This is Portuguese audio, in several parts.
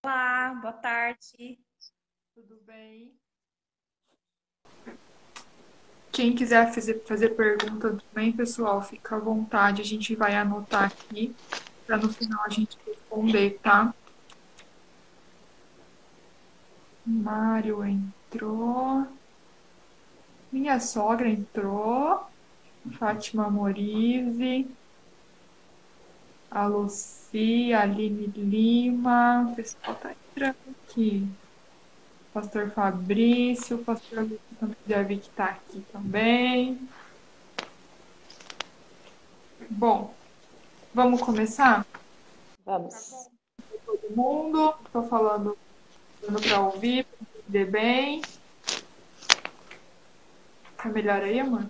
Olá, boa tarde. Tudo bem? Quem quiser fazer pergunta também, pessoal, fica à vontade. A gente vai anotar aqui para no final a gente responder, tá? Mário entrou. Minha sogra entrou. Fátima Morise. A Lucia, a Aline Lima. O pessoal tá entrando aqui. Pastor Fabrício. O pastor Lúcio também deve estar aqui também. Bom, vamos começar? Tá Vamos. bom? Todo mundo. Estou falando dando para ouvir, para entender bem. Tá melhor aí, amor?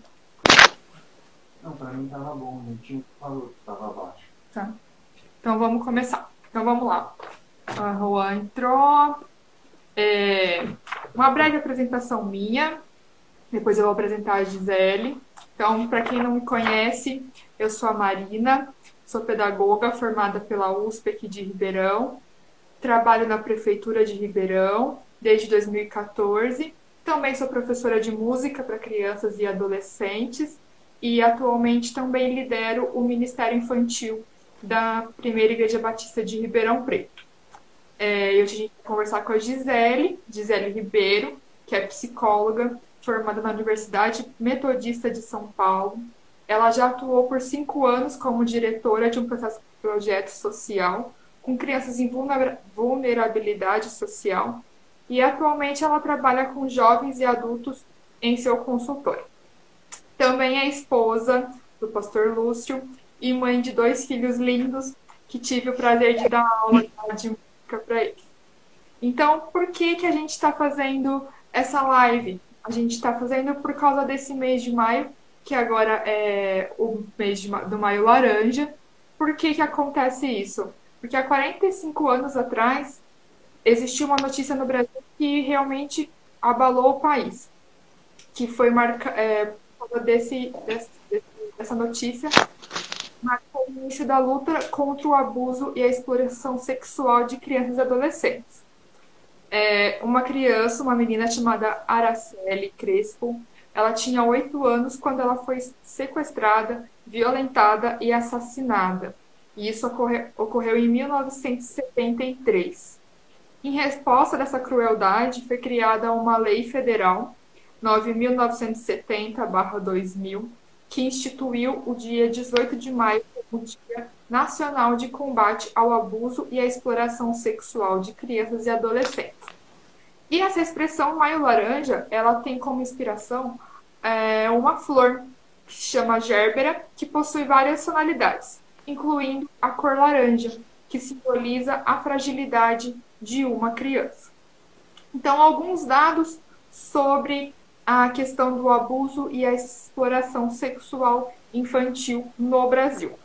Não, pra mim tava bom, o Netinho falou que tava baixo. Tá. Então vamos começar. Então vamos lá. A Juan entrou. Uma breve apresentação minha. Depois eu vou apresentar a Gisele. Então, para quem não me conhece, eu sou a Marina, sou pedagoga formada pela USP aqui de Ribeirão. Trabalho na Prefeitura de Ribeirão desde 2014. Também sou professora de música para crianças e adolescentes e atualmente também lidero o Ministério Infantil da Primeira Igreja Batista de Ribeirão Preto. Eu tive que conversar com a Gisele Ribeiro, que é psicóloga, formada na Universidade Metodista de São Paulo. Ela já atuou por 5 anos como diretora de um projeto social com crianças em vulnerabilidade social e atualmente ela trabalha com jovens e adultos em seu consultório. Também é esposa do pastor Lúcio e mãe de 2 filhos lindos que tive o prazer de dar aula de música para eles. Então, por que a gente está fazendo essa live? A gente está fazendo por causa desse mês de maio, que agora é o mês do Maio Laranja. Por que acontece isso? Porque há 45 anos atrás existiu uma notícia no Brasil que realmente abalou o país, que foi por causa dessa notícia, marcou o início da luta contra o abuso e a exploração sexual de crianças e adolescentes. Uma criança, uma menina chamada Araceli Crespo, ela tinha 8 anos quando ela foi sequestrada, violentada e assassinada. E isso ocorreu em 1973. Em resposta dessa crueldade, foi criada uma lei federal 9.970/2000, que instituiu o dia 18 de maio como Dia Nacional de Combate ao Abuso e à Exploração Sexual de Crianças e Adolescentes. E essa expressão Maio Laranja, ela tem como inspiração uma flor que se chama gerbera, que possui várias tonalidades, incluindo a cor laranja, que simboliza a fragilidade de uma criança. Então, alguns dados sobre a questão do abuso e a exploração sexual infantil no Brasil.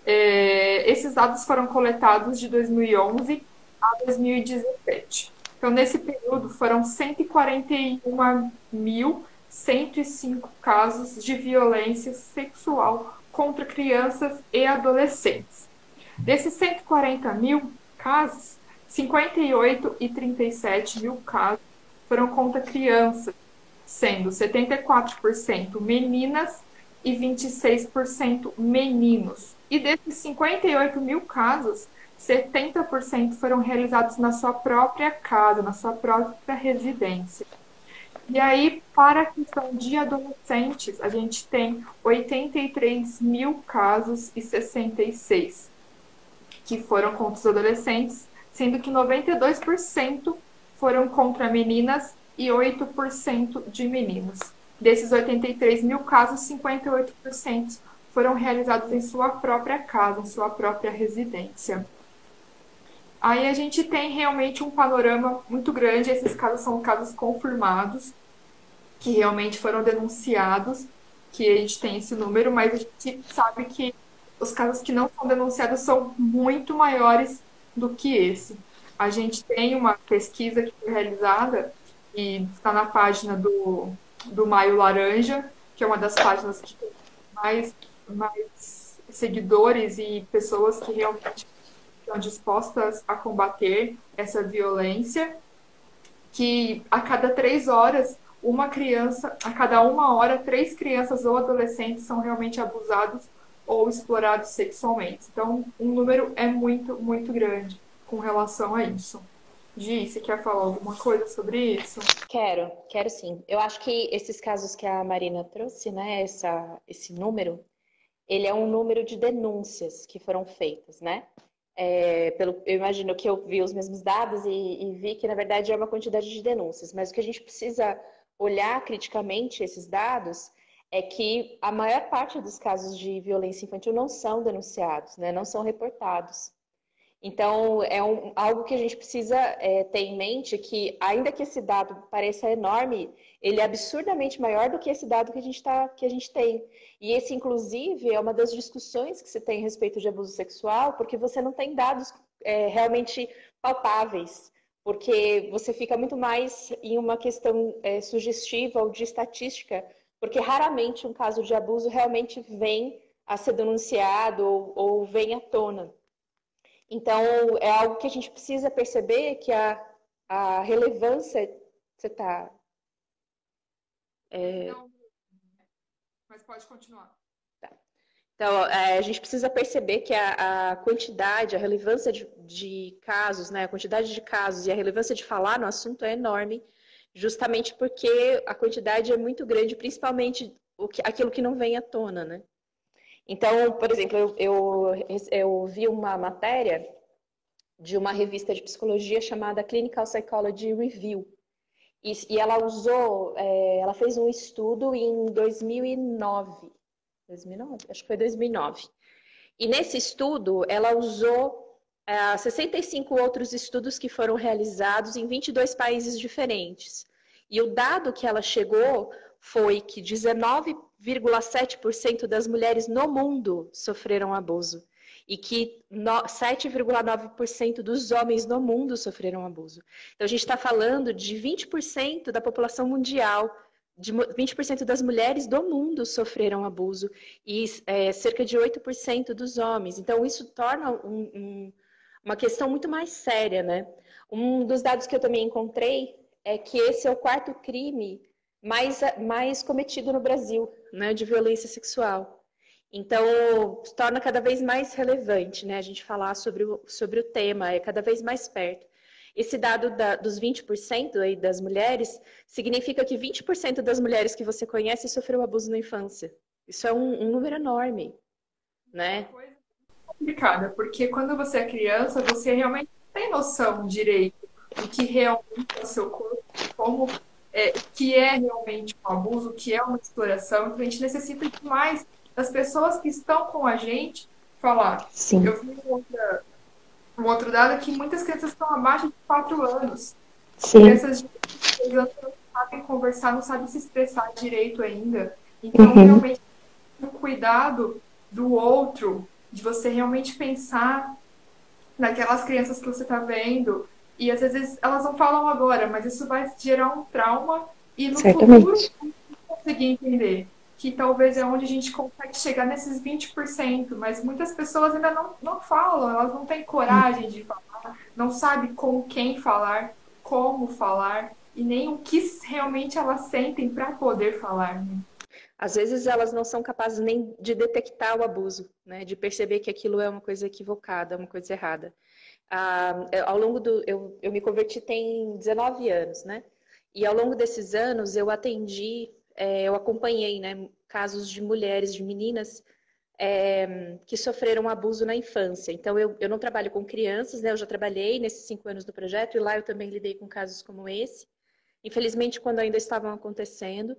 Esses dados foram coletados de 2011 a 2017. Então, nesse período, foram 141.105 casos de violência sexual contra crianças e adolescentes. Desses 140 mil casos, 58,37 mil casos foram contra crianças, sendo 74% meninas e 26% meninos. E desses 58 mil casos, 70% foram realizados na sua própria casa, na sua própria residência. E aí, para a questão de adolescentes, a gente tem 83 mil casos e 66 que foram contra os adolescentes, sendo que 92% foram contra meninas e 8% de meninos. Desses 83 mil casos, 58% foram realizados em sua própria casa, em sua própria residência. Aí a gente tem realmente um panorama muito grande. Esses casos são casos confirmados, que realmente foram denunciados, que a gente tem esse número, mas a gente sabe que os casos que não são denunciados são muito maiores do que esse. A gente tem uma pesquisa que foi realizada e está na página do Maio Laranja, que é uma das páginas que tem mais seguidores e pessoas que realmente estão dispostas a combater essa violência, que a cada 3 horas, uma criança, a cada 1 hora, 3 crianças ou adolescentes são realmente abusados ou explorados sexualmente. Então, um número é muito, muito grande com relação a isso. Gi, você quer falar alguma coisa sobre isso? Quero sim. Eu acho que esses casos que a Marina trouxe, né, esse número, ele é um número de denúncias que foram feitas, né? Eu imagino que eu vi os mesmos dados e vi que, na verdade, é uma quantidade de denúncias. Mas o que a gente precisa olhar criticamente esses dados é que a maior parte dos casos de violência infantil não são denunciados, né? Não são reportados. Então, algo que a gente precisa ter em mente que, ainda que esse dado pareça enorme, ele é absurdamente maior do que esse dado que a gente tem. E esse, inclusive, é uma das discussões que se tem a respeito de abuso sexual, porque você não tem dados realmente palpáveis, porque você fica muito mais em uma questão sugestiva ou de estatística, porque raramente um caso de abuso realmente vem a ser denunciado ou vem à tona. Então, é algo que a gente precisa perceber que a relevância. Você está. Não, mas pode continuar. Então, a gente precisa perceber que a quantidade, a relevância de casos, né, a quantidade de casos e a relevância de falar no assunto é enorme, justamente porque a quantidade é muito grande, principalmente aquilo que não vem à tona, né? Então, por exemplo, eu vi uma matéria de uma revista de psicologia chamada Clinical Psychology Review. E ela ela fez um estudo em 2009. 2009? Acho que foi 2009. E nesse estudo, ela usou 65 outros estudos que foram realizados em 22 países diferentes. E o dado que ela chegou foi que 19,7% das mulheres no mundo sofreram abuso e que 7,9% dos homens no mundo sofreram abuso. Então, a gente está falando de 20% da população mundial, de 20% das mulheres do mundo sofreram abuso e cerca de 8% dos homens. Então, isso torna uma questão muito mais séria, né? Um dos dados que eu também encontrei é que esse é o quarto crime mais cometido no Brasil, né, de violência sexual. Então, se torna cada vez mais relevante, né, a gente falar sobre o tema, é cada vez mais perto. Esse dado dos 20% aí das mulheres significa que 20% das mulheres que você conhece sofreu abuso na infância. Isso é um número enorme, né? Complicada, porque quando você é criança, você realmente não tem noção direito do que realmente é o seu corpo, como o que é realmente um abuso, o que é uma exploração. Então a gente necessita demais das pessoas que estão com a gente falar. Sim. Eu vi um outro dado é que muitas crianças estão abaixo de 4 anos. Sim. Crianças de 6 anos não sabem conversar, não sabem se expressar direito ainda. Então, realmente, o cuidado do outro, de você realmente pensar naquelas crianças que você está vendo. E às vezes elas não falam agora, mas isso vai gerar um trauma e no futuro conseguir entender que talvez é onde a gente consegue chegar nesses 20%, mas muitas pessoas ainda não falam, elas não têm coragem de falar, não sabem com quem falar, como falar, e nem o que realmente elas sentem para poder falar, né? Às vezes elas não são capazes nem de detectar o abuso, né? De perceber que aquilo é uma coisa equivocada, uma coisa errada. Ao longo eu me converti tem 19 anos, né? E ao longo desses anos eu eu acompanhei, né, casos de mulheres, de meninas que sofreram abuso na infância. Então eu não trabalho com crianças, né? Eu já trabalhei nesses 5 anos do projeto e lá eu também lidei com casos como esse. Infelizmente, quando ainda estavam acontecendo.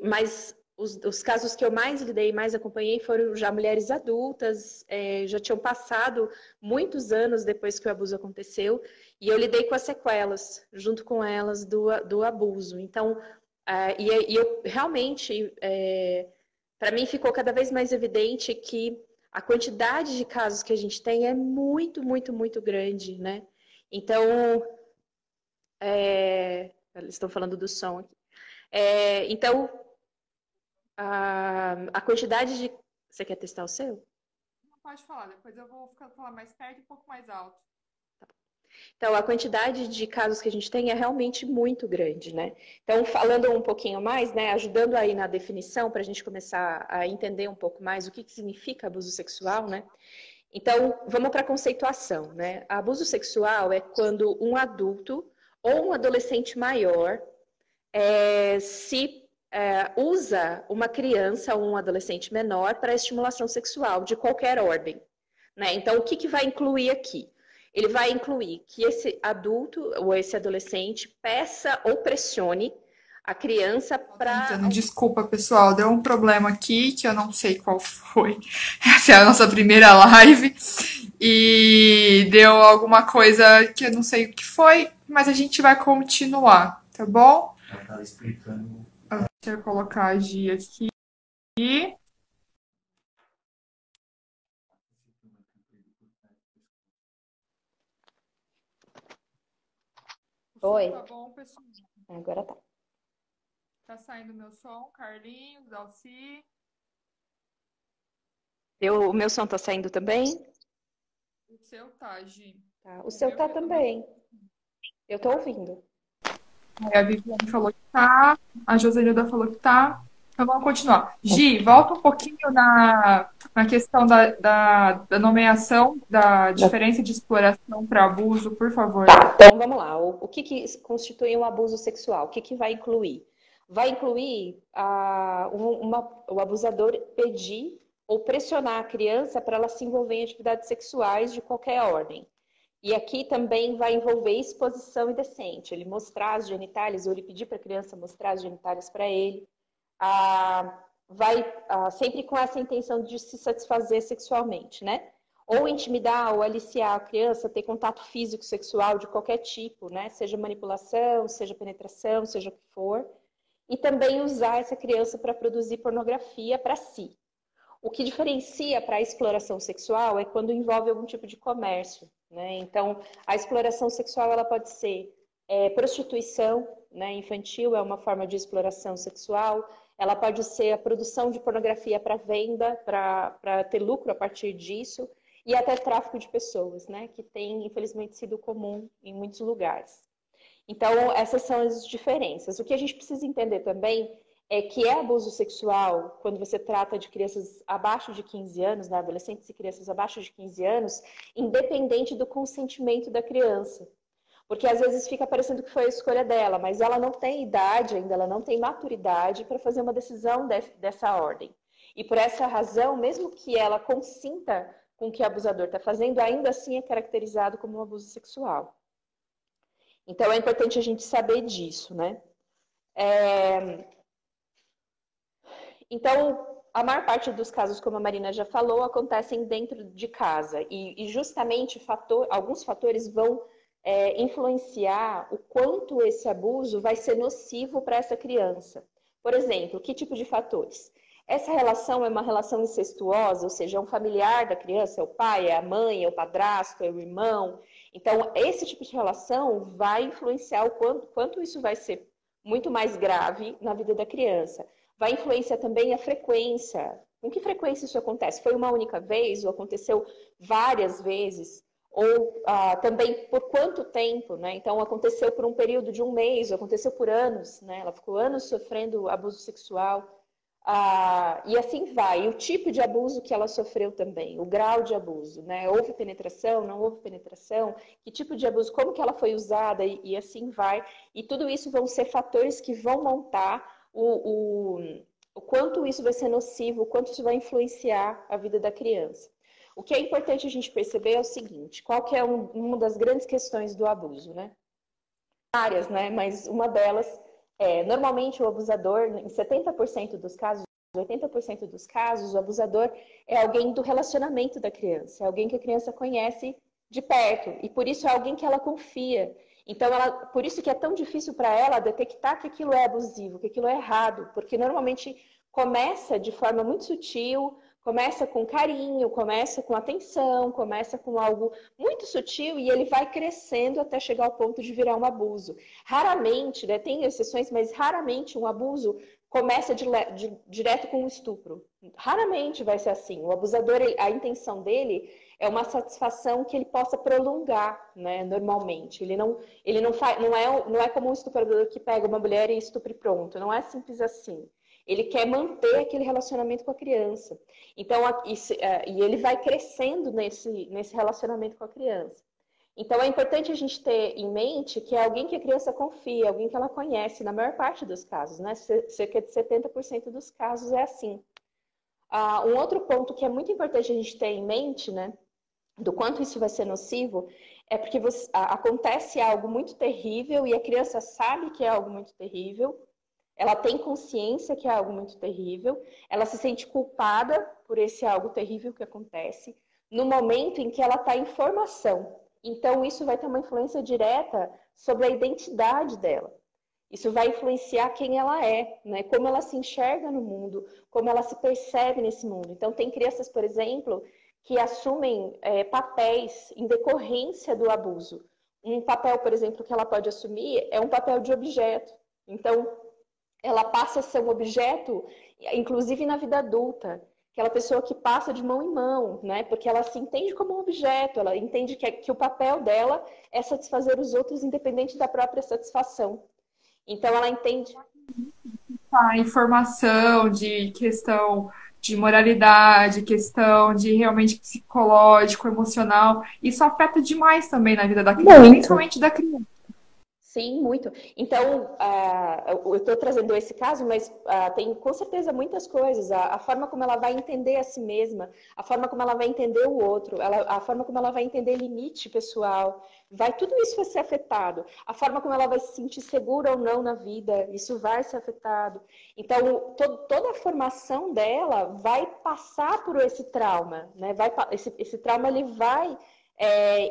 Mas os casos que eu mais lidei, mais acompanhei, foram já mulheres adultas, já tinham passado muitos anos depois que o abuso aconteceu, e eu lidei com as sequelas, junto com elas, do abuso. Então, eu realmente, para mim, ficou cada vez mais evidente que a quantidade de casos que a gente tem é muito, muito, muito grande, né? Então, eles estão falando do som aqui. Então, a quantidade de... Você quer testar o seu? Pode falar, depois eu vou falar mais perto e um pouco mais alto. Então, a quantidade de casos que a gente tem é realmente muito grande, né? Então, falando um pouquinho mais, né, ajudando aí na definição, para a gente começar a entender um pouco mais o que significa abuso sexual, né? Então, vamos para a conceituação, né? Abuso sexual é quando um adulto ou um adolescente maior usa uma criança ou um adolescente menor para estimulação sexual de qualquer ordem, né? Então, o que vai incluir aqui? Ele vai incluir que esse adulto ou esse adolescente peça ou pressione a criança para... Desculpa, pessoal, deu um problema aqui que eu não sei qual foi. Essa é a nossa primeira live e deu alguma coisa que eu não sei o que foi, mas a gente vai continuar, tá bom? Ela tava explicando. Deixa eu colocar a Gia aqui. Oi. Tá bom, pessoal? Agora tá. Tá saindo meu som, Carlinhos, Dalci. O meu som tá saindo também? O seu tá, Gi. Tá. O seu tá também. Eu tô ouvindo. A Viviane falou que tá, a Joselilda falou que tá. Então vamos continuar. Gi, volta um pouquinho na questão da nomeação, da diferença de exploração para abuso, por favor. Então vamos lá. O que constitui um abuso sexual? O que vai incluir? Vai incluir o abusador pedir ou pressionar a criança para ela se envolver em atividades sexuais de qualquer ordem. E aqui também vai envolver exposição indecente, ele mostrar as genitálias, ou ele pedir para a criança mostrar as genitálias para ele, sempre com essa intenção de se satisfazer sexualmente, né? Ou intimidar ou aliciar a criança a ter contato físico sexual de qualquer tipo, né? Seja manipulação, seja penetração, seja o que for. E também usar essa criança para produzir pornografia para si. O que diferencia para a exploração sexual é quando envolve algum tipo de comércio, né? Então, a exploração sexual ela pode ser prostituição, né, infantil, é uma forma de exploração sexual. Ela pode ser a produção de pornografia para venda, para ter lucro a partir disso, e até tráfico de pessoas, né, que tem, infelizmente, sido comum em muitos lugares. Então, essas são as diferenças. O que a gente precisa entender também é que abuso sexual, quando você trata de crianças abaixo de 15 anos, né, adolescentes e crianças abaixo de 15 anos, independente do consentimento da criança. Porque às vezes fica parecendo que foi a escolha dela, mas ela não tem idade ainda, ela não tem maturidade para fazer uma decisão dessa ordem. E por essa razão, mesmo que ela consinta com o que o abusador está fazendo, ainda assim é caracterizado como um abuso sexual. Então é importante a gente saber disso, né? Então, a maior parte dos casos, como a Marina já falou, acontecem dentro de casa. E justamente alguns fatores vão influenciar o quanto esse abuso vai ser nocivo para essa criança. Por exemplo, que tipo de fatores? Essa relação é uma relação incestuosa, ou seja, é um familiar da criança, é o pai, é a mãe, é o padrasto, é o irmão. Então, esse tipo de relação vai influenciar o quanto isso vai ser muito mais grave na vida da criança. Vai influenciar também a frequência. Com que frequência isso acontece? Foi uma única vez ou aconteceu várias vezes? Ou também por quanto tempo, né? Então, aconteceu por um período de um mês, ou aconteceu por anos, né? Ela ficou anos sofrendo abuso sexual. E assim vai. E o tipo de abuso que ela sofreu também, o grau de abuso, né? Houve penetração, não houve penetração? Que tipo de abuso, como que ela foi usada e assim vai. E tudo isso vão ser fatores que vão montar o quanto isso vai ser nocivo, o quanto isso vai influenciar a vida da criança. O que é importante a gente perceber é o seguinte, qual que é uma das grandes questões do abuso, né? Várias, né? Mas uma delas normalmente o abusador, em 70% dos casos, 80% dos casos, o abusador é alguém do relacionamento da criança, é alguém que a criança conhece de perto, e por isso é alguém que ela confia. Então, por isso que é tão difícil para ela detectar que aquilo é abusivo, que aquilo é errado, porque normalmente começa de forma muito sutil, começa com carinho, começa com atenção, começa com algo muito sutil e ele vai crescendo até chegar ao ponto de virar um abuso. Raramente, né, tem exceções, mas raramente um abuso começa direto com o estupro. Raramente vai ser assim. O abusador, a intenção dele é uma satisfação que ele possa prolongar, né, normalmente. Ele não é como um estuprador que pega uma mulher e estupra e pronto. Não é simples assim. Ele quer manter aquele relacionamento com a criança. Então, e ele vai crescendo nesse relacionamento com a criança. Então, é importante a gente ter em mente que é alguém que a criança confia, alguém que ela conhece, na maior parte dos casos, né? Cerca de 70% dos casos é assim. Um outro ponto que é muito importante a gente ter em mente, né, do quanto isso vai ser nocivo, é porque acontece algo muito terrível e a criança sabe que é algo muito terrível, ela tem consciência que é algo muito terrível, ela se sente culpada por esse algo terrível que acontece, no momento em que ela está em formação. Então, isso vai ter uma influência direta sobre a identidade dela. Isso vai influenciar quem ela é, né? Como ela se enxerga no mundo, como ela se percebe nesse mundo. Então, tem crianças, por exemplo, que assumem papéis em decorrência do abuso. Um papel, por exemplo, que ela pode assumir é um papel de objeto. Então, ela passa a ser um objeto, inclusive na vida adulta. Aquela pessoa que passa de mão em mão, né? Porque ela se entende como um objeto, ela entende que o papel dela é satisfazer os outros independente da própria satisfação. Então ela entende A informação de questão de moralidade, questão de realmente psicológico, emocional, isso afeta demais também na vida da criança, muito. principalmente da criança. Sim, muito. Então, eu estou trazendo esse caso, mas tem com certeza muitas coisas. A forma como ela vai entender a si mesma, a forma como ela vai entender o outro, a forma como ela vai entender limite pessoal, tudo isso vai ser afetado. A forma como ela vai se sentir segura ou não na vida, isso vai ser afetado. Então, toda a formação dela vai passar por esse trauma, né? Esse trauma ele vai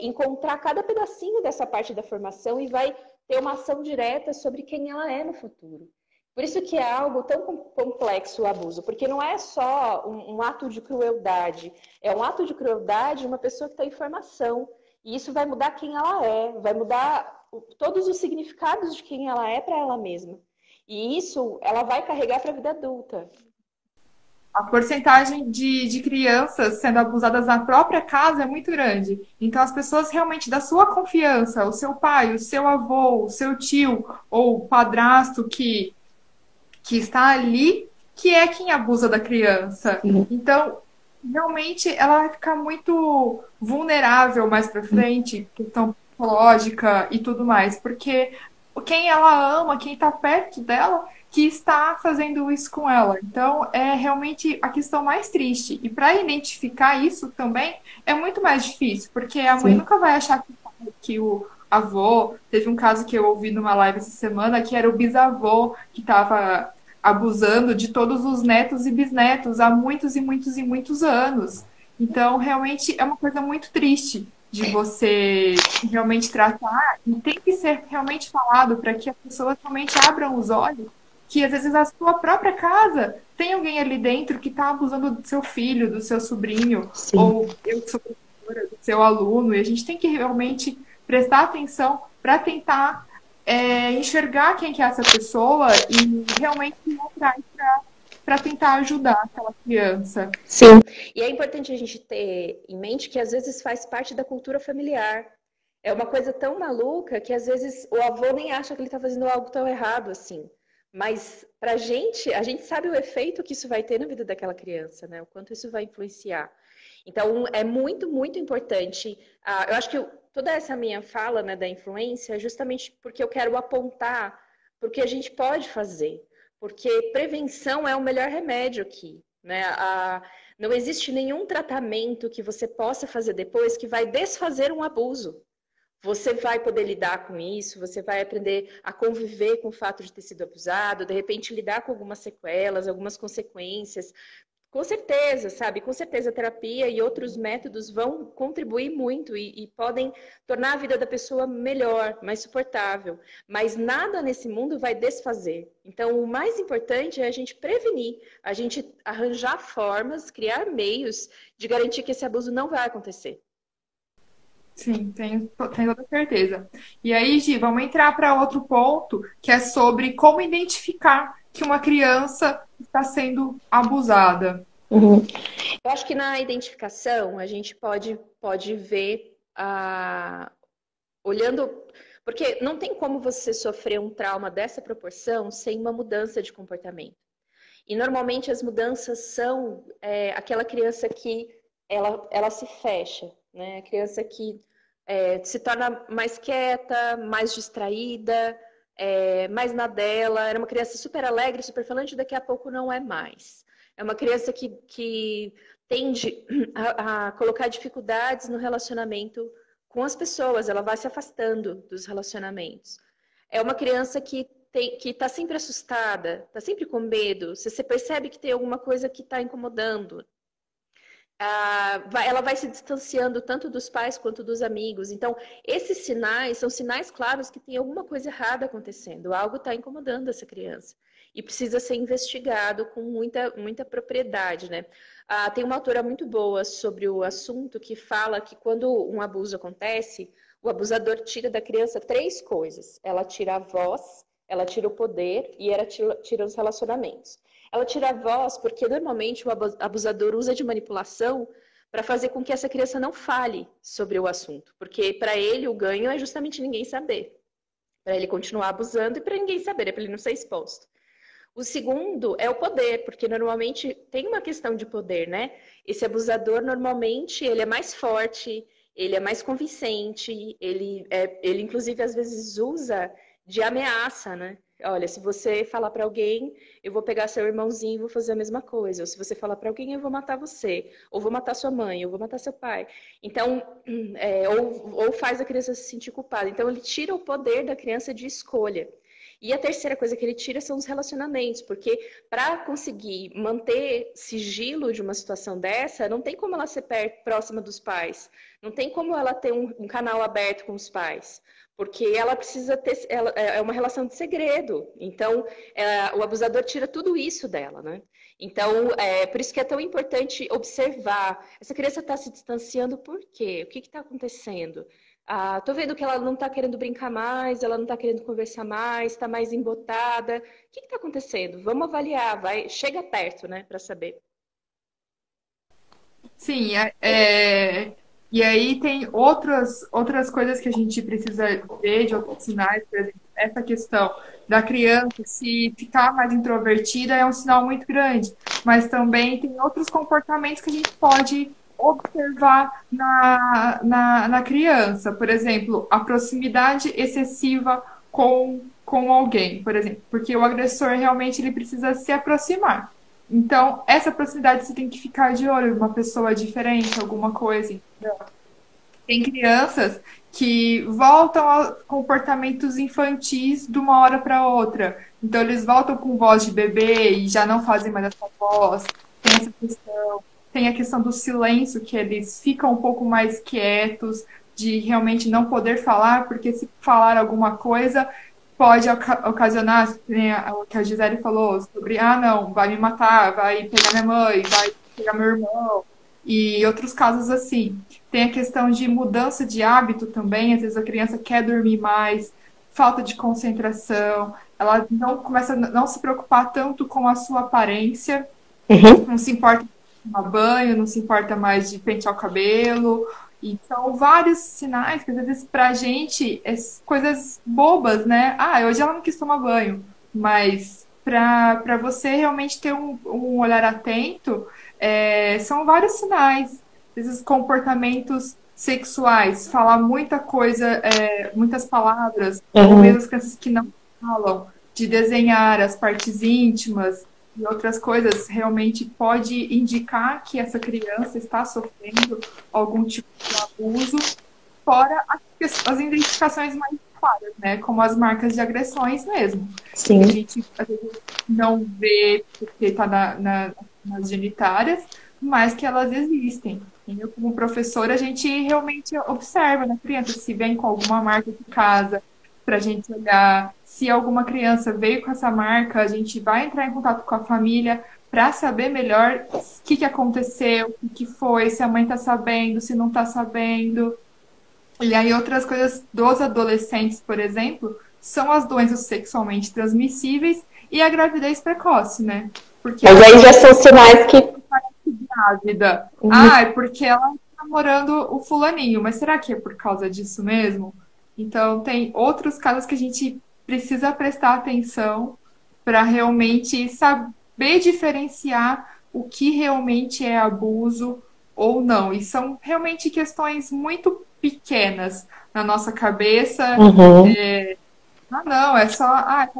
encontrar cada pedacinho dessa parte da formação e vai ter uma ação direta sobre quem ela é no futuro. Por isso que é algo tão complexo o abuso, porque não é só um ato de crueldade, é um ato de crueldade uma pessoa que está em formação. E isso vai mudar quem ela é, vai mudar todos os significados de quem ela é para ela mesma. E isso ela vai carregar para a vida adulta. A porcentagem de crianças sendo abusadas na própria casa é muito grande. Então, as pessoas realmente da sua confiança, o seu pai, o seu avô, o seu tio ou o padrasto que está ali, que é quem abusa da criança. Então, realmente, ela vai ficar muito vulnerável mais pra frente, questão psicológica e tudo mais, porque quem ela ama, quem tá perto dela, que está fazendo isso com ela. Então, é realmente a questão mais triste. E para identificar isso também é muito mais difícil, porque a mãe nunca vai achar que o avô... Teve um caso que eu ouvi numa live essa semana, que era o bisavô que estava abusando de todos os netos e bisnetos há muitos e muitos e muitos anos. Então, realmente, é uma coisa muito triste de você realmente tratar, e tem que ser realmente falado para que as pessoas realmente abram os olhos que às vezes a sua própria casa tem alguém ali dentro que está abusando do seu filho, do seu sobrinho, ou eu que sou professora, do seu aluno, e a gente tem que realmente prestar atenção para tentar enxergar quem que é essa pessoa e realmente ir atrás para tentar ajudar aquela criança. Sim, e é importante a gente ter em mente que às vezes faz parte da cultura familiar. É uma coisa tão maluca que às vezes o avô nem acha que ele está fazendo algo tão errado assim. Mas pra gente, a gente sabe o efeito que isso vai ter na vida daquela criança, né? O quanto isso vai influenciar. Então, é muito, muito importante. Eu acho que toda essa minha fala, né, da influência é justamente porque eu quero apontar para o que a gente pode fazer. Porque prevenção é o melhor remédio aqui, né? Não existe nenhum tratamento que você possa fazer depois que vai desfazer um abuso. Você vai poder lidar com isso, você vai aprender a conviver com o fato de ter sido abusado, de repente lidar com algumas sequelas, algumas consequências. Com certeza, sabe? Com certeza a terapia e outros métodos vão contribuir muito e podem tornar a vida da pessoa melhor, mais suportável. Mas nada nesse mundo vai desfazer. Então, o mais importante é a gente prevenir, a gente arranjar formas, criar meios de garantir que esse abuso não vai acontecer. Sim, tenho toda certeza. E aí, Gi, vamos entrar para outro ponto, que é sobre como identificar que uma criança está sendo abusada? Uhum. Eu acho que na identificação a gente pode ver, olhando, porque não tem como você sofrer um trauma dessa proporção sem uma mudança de comportamento. E normalmente as mudanças são aquela criança que ela se fecha, né? A criança que se torna mais quieta, mais distraída, mais na dela. Era uma criança super alegre, super falante, daqui a pouco não é mais. É uma criança que tende a colocar dificuldades no relacionamento com as pessoas, ela vai se afastando dos relacionamentos. É uma criança que está sempre assustada, está sempre com medo. Se você percebe que tem alguma coisa que está incomodando, ela vai se distanciando tanto dos pais quanto dos amigos. Então, esses sinais são sinais claros que tem alguma coisa errada acontecendo, algo está incomodando essa criança. E precisa ser investigado com muita propriedade, né? Tem uma autora muito boa sobre o assunto que fala que quando um abuso acontece, o abusador tira da criança 3 coisas. Ela tira a voz, ela tira o poder e ela tira os relacionamentos. Ela tira a voz porque normalmente o abusador usa de manipulação para fazer com que essa criança não fale sobre o assunto. Porque para ele o ganho é justamente ninguém saber. Para ele continuar abusando e para ninguém saber, é para ele não ser exposto. O segundo é o poder, porque normalmente tem uma questão de poder, né? Esse abusador, normalmente, ele é mais forte, ele é mais convincente, ele inclusive, às vezes usa de ameaça, né? Olha, se você falar para alguém, eu vou pegar seu irmãozinho e vou fazer a mesma coisa. Ou se você falar para alguém, eu vou matar você. Ou vou matar sua mãe, ou vou matar seu pai. Então, ou faz a criança se sentir culpada. Então, ele tira o poder da criança de escolha. E a terceira coisa que ele tira são os relacionamentos, porque para conseguir manter sigilo de uma situação dessa, não tem como ela ser próxima dos pais, não tem como ela ter um canal aberto com os pais, porque ela precisa ter, é uma relação de segredo. Então, o abusador tira tudo isso dela, né? Então, por isso que é tão importante observar. Essa criança está se distanciando por quê? O que está acontecendo? Tô vendo que ela não está querendo brincar mais, ela não está querendo conversar mais, está mais embotada. O que está acontecendo? Vamos avaliar, chega perto, né, para saber. Sim, e aí tem outras coisas que a gente precisa ver, de outros sinais, por exemplo, essa questão da criança se ficar mais introvertida é um sinal muito grande, mas também tem outros comportamentos que a gente pode observar na criança, por exemplo, a proximidade excessiva com alguém, por exemplo, porque o agressor realmente ele precisa se aproximar. Então, essa proximidade você tem que ficar de olho, uma pessoa diferente, alguma coisa. Entendeu? Tem crianças que voltam a comportamentos infantis de uma hora para outra. Então, eles voltam com voz de bebê e já não fazem mais essa voz. Tem essa questão. Tem a questão do silêncio, que eles ficam um pouco mais quietos, de realmente não poder falar, porque se falar alguma coisa pode ocasionar, né, o que a Gisele falou, sobre, não, vai me matar, vai pegar minha mãe, vai pegar meu irmão, e outros casos assim. Tem a questão de mudança de hábito também, às vezes a criança quer dormir mais, falta de concentração, ela não começa a não se preocupar tanto com a sua aparência, não se importa de tomar banho, não se importa mais de pentear o cabelo. E são vários sinais que, às vezes, pra gente, é coisas bobas, né? Hoje ela não quis tomar banho. Mas pra você realmente ter um olhar atento, são vários sinais. Esses comportamentos sexuais, falar muita coisa, muitas palavras, ou mesmo as crianças que não falam, de desenhar as partes íntimas, e outras coisas, realmente pode indicar que essa criança está sofrendo algum tipo de abuso, fora as identificações mais claras, né? Como as marcas de agressões mesmo. Sim. A gente às vezes não vê porque está nas genitárias, mas que elas existem. Eu, como professora, a gente realmente observa na criança se vem com alguma marca de casa, para a gente olhar. Se alguma criança veio com essa marca, a gente vai entrar em contato com a família para saber melhor o que aconteceu, o que foi, se a mãe está sabendo, se não está sabendo. E aí outras coisas dos adolescentes, por exemplo, são as doenças sexualmente transmissíveis e a gravidez precoce, né? Porque Mas aí já são sinais que. grávida. Uhum. É porque ela tá namorando o fulaninho, mas será que é por causa disso mesmo? Então, tem outros casos que a gente precisa prestar atenção para realmente saber diferenciar o que realmente é abuso ou não. E são realmente questões muito pequenas na nossa cabeça. Uhum. Não, é só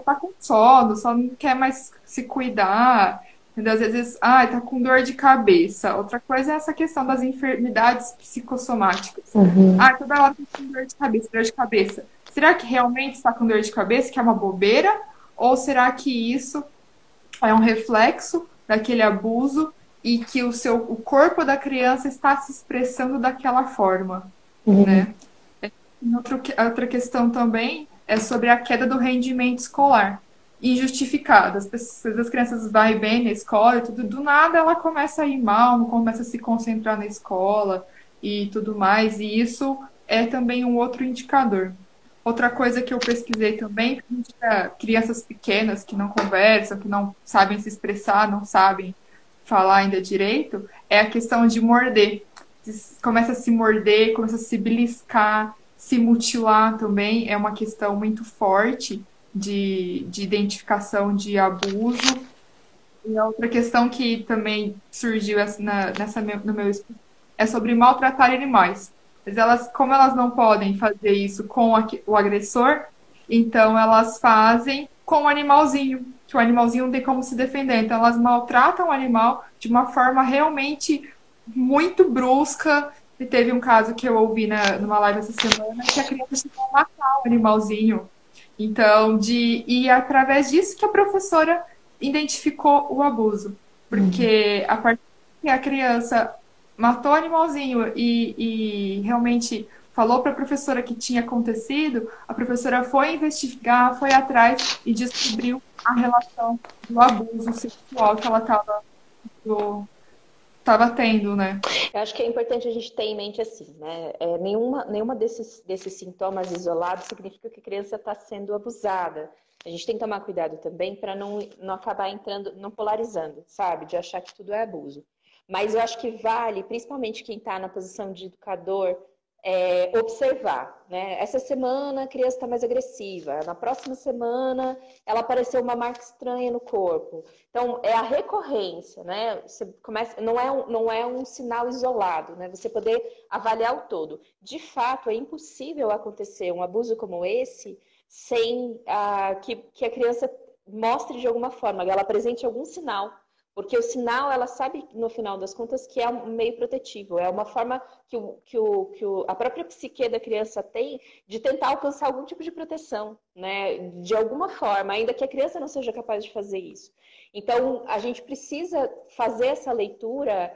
tá com sono, só não quer mais se cuidar. Entendeu? Às vezes, tá com dor de cabeça. Outra coisa é essa questão das enfermidades psicossomáticas. Uhum. Toda hora tá com dor de cabeça, dor de cabeça. Será que realmente está com dor de cabeça, que é uma bobeira? Ou será que isso é um reflexo daquele abuso e que o corpo da criança está se expressando daquela forma, Uhum. né? Outra questão também é sobre a queda do rendimento escolar. Injustificada. As crianças vão bem na escola e tudo, do nada ela começa a ir mal, não começa a se concentrar na escola e tudo mais, e isso é também um outro indicador. Outra coisa que eu pesquisei também, crianças pequenas que não conversam, que não sabem se expressar, não sabem falar ainda direito, é a questão de morder. Começa a se morder, começa a se beliscar, se mutilar também, é uma questão muito forte de identificação de abuso. E a outra questão que também surgiu no meu estudo é sobre maltratar animais. Mas como elas não podem fazer isso com o agressor, então elas fazem com o animalzinho, que o animalzinho não tem como se defender. Então elas maltratam o animal de uma forma realmente muito brusca. E teve um caso que eu ouvi numa live essa semana que a criança chegou a matar o animalzinho. Então, e através disso que a professora identificou o abuso. Porque a partir que a criança matou o animalzinho e realmente falou para a professora que tinha acontecido, a professora foi investigar, foi atrás e descobriu a relação do abuso sexual que ela estava tendo, né? Eu acho que é importante a gente ter em mente assim, né? Nenhuma desses sintomas isolados significa que a criança está sendo abusada. A gente tem que tomar cuidado também para não acabar entrando, não polarizando, sabe? De achar que tudo é abuso. Mas eu acho que vale, principalmente quem está na posição de educador, observar, né? Essa semana a criança está mais agressiva, na próxima semana ela apareceu uma marca estranha no corpo. Então, é a recorrência, né? Você começa, não é um sinal isolado, né? Você poder avaliar o todo. De fato, é impossível acontecer um abuso como esse sem que a criança mostre de alguma forma, ela apresente algum sinal. Porque o sinal, ela sabe, no final das contas, que é um meio protetivo. É uma forma que a própria psique da criança tem de tentar alcançar algum tipo de proteção, né? De alguma forma, ainda que a criança não seja capaz de fazer isso. Então, a gente precisa fazer essa leitura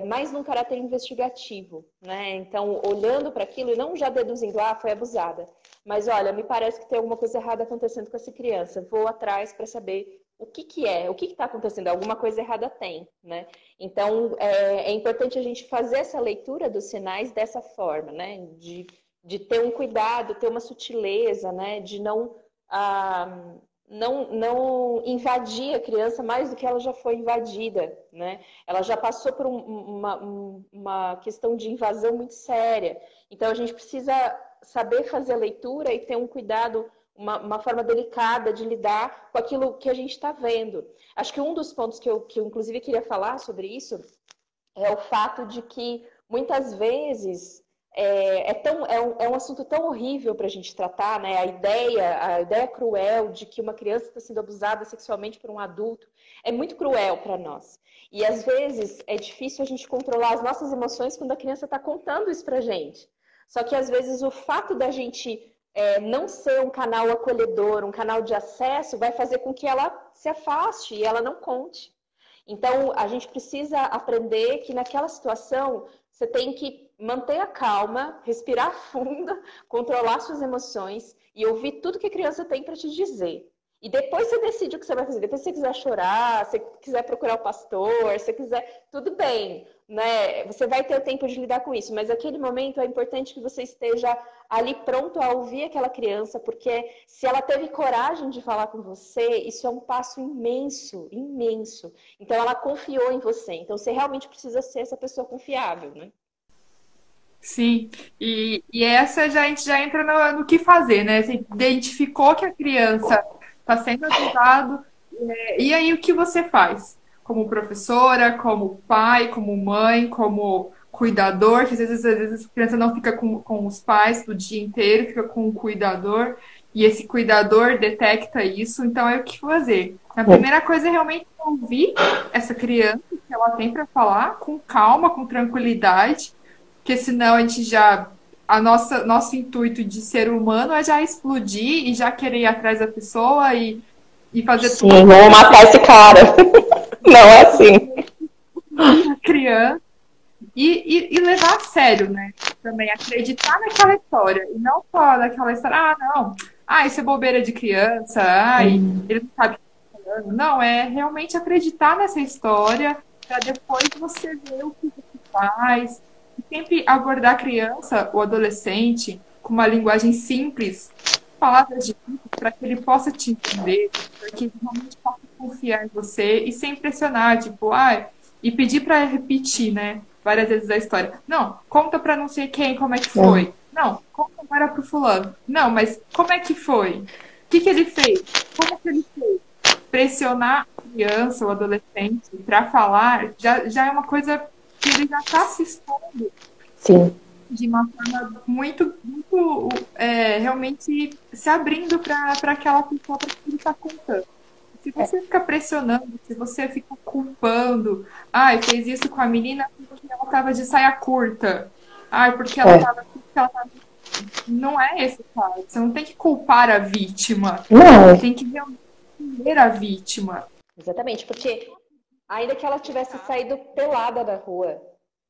mais num caráter investigativo, né? Então, olhando para aquilo e não já deduzindo, foi abusada. Mas, olha, me parece que tem alguma coisa errada acontecendo com essa criança. Vou atrás para saber o que está acontecendo. Alguma coisa errada tem, né? Então, é importante a gente fazer essa leitura dos sinais dessa forma, né? De ter um cuidado, ter uma sutileza, né? De não invadir a criança mais do que ela já foi invadida, né? Ela já passou por uma questão de invasão muito séria. Então, a gente precisa saber fazer a leitura e ter um cuidado, uma forma delicada de lidar com aquilo que a gente está vendo. Acho que um dos pontos que eu inclusive queria falar sobre isso é o fato de que muitas vezes é um assunto tão horrível para a gente tratar, né? A ideia cruel de que uma criança está sendo abusada sexualmente por um adulto é muito cruel para nós. E às vezes é difícil a gente controlar as nossas emoções quando a criança está contando isso para a gente. Só que às vezes o fato da gente não ser um canal acolhedor, um canal de acesso, vai fazer com que ela se afaste e ela não conte. Então, a gente precisa aprender que naquela situação você tem que manter a calma, respirar fundo, controlar suas emoções e ouvir tudo que a criança tem para te dizer. E depois você decide o que você vai fazer. Depois se você quiser chorar, se você quiser procurar o pastor, se você quiser, tudo bem, né? Você vai ter o tempo de lidar com isso. Mas naquele momento é importante que você esteja ali pronto a ouvir aquela criança, porque se ela teve coragem de falar com você, isso é um passo imenso, imenso. Então ela confiou em você. Então você realmente precisa ser essa pessoa confiável, né? Sim, e essa a gente já entra no que fazer, né? Você identificou que a criança está sendo abusada, e aí o que você faz? Como professora, como pai, como mãe, como cuidador, que às vezes a criança não fica com os pais o dia inteiro, fica com o cuidador, e esse cuidador detecta isso, então é o que fazer. A primeira coisa é realmente ouvir essa criança, que ela tem para falar, com calma, com tranquilidade, porque senão a gente já. Nosso intuito de ser humano é já explodir e já querer ir atrás da pessoa e fazer Sim, tudo vamos matar esse cara. Não é assim. com a criança e levar a sério, né? Também acreditar naquela história. E não só naquela história, não. Isso é bobeira de criança, ele não sabe o que está falando. Não, é realmente acreditar nessa história para depois você ver o que você faz. Sempre abordar a criança ou adolescente com uma linguagem simples, palavras difíceis, para que ele possa te entender, para que ele realmente possa confiar em você e sem pressionar, tipo, e pedir para repetir, né, várias vezes a história. Não, conta para não sei quem como é que foi. Não, conta agora para o fulano. Não, mas como é que foi? O que ele fez? Como que ele fez? Pressionar a criança ou adolescente para falar já é uma coisa que ele já está se expondo. Sim. De uma forma muito, muito realmente se abrindo para aquela pessoa para que ele está contando. Se você fica pressionando, se você fica culpando, fez isso com a menina porque ela estava de saia curta, porque ela estava. Não é esse o caso. Você não tem que culpar a vítima. Não. Tem que realmente entender a vítima. Exatamente, porque ainda que ela tivesse saído pelada da rua,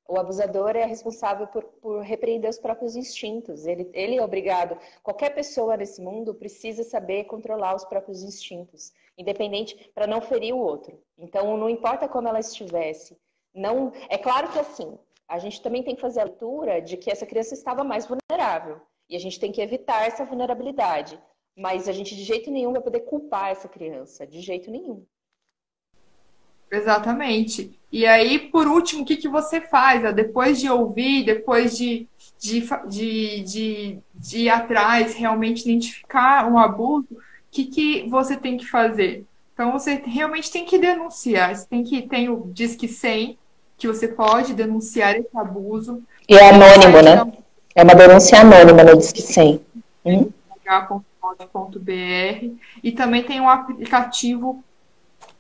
o abusador é responsável por repreender os próprios instintos. Ele é obrigado. Qualquer pessoa nesse mundo precisa saber controlar os próprios instintos, independente para não ferir o outro. Então, não importa como ela estivesse. Não, é claro que assim, a gente também tem que fazer a leitura de que essa criança estava mais vulnerável. E a gente tem que evitar essa vulnerabilidade. Mas a gente de jeito nenhum vai poder culpar essa criança. De jeito nenhum. Exatamente. E aí, por último, o que você faz? Depois de ouvir, depois de ir atrás, realmente identificar um abuso, o que você tem que fazer? Então, você realmente tem que denunciar. Você tem o Disque 100, que você pode denunciar esse abuso. E é anônimo, né? É uma denúncia anônima no Disque 100. h.gov.br. E também tem um aplicativo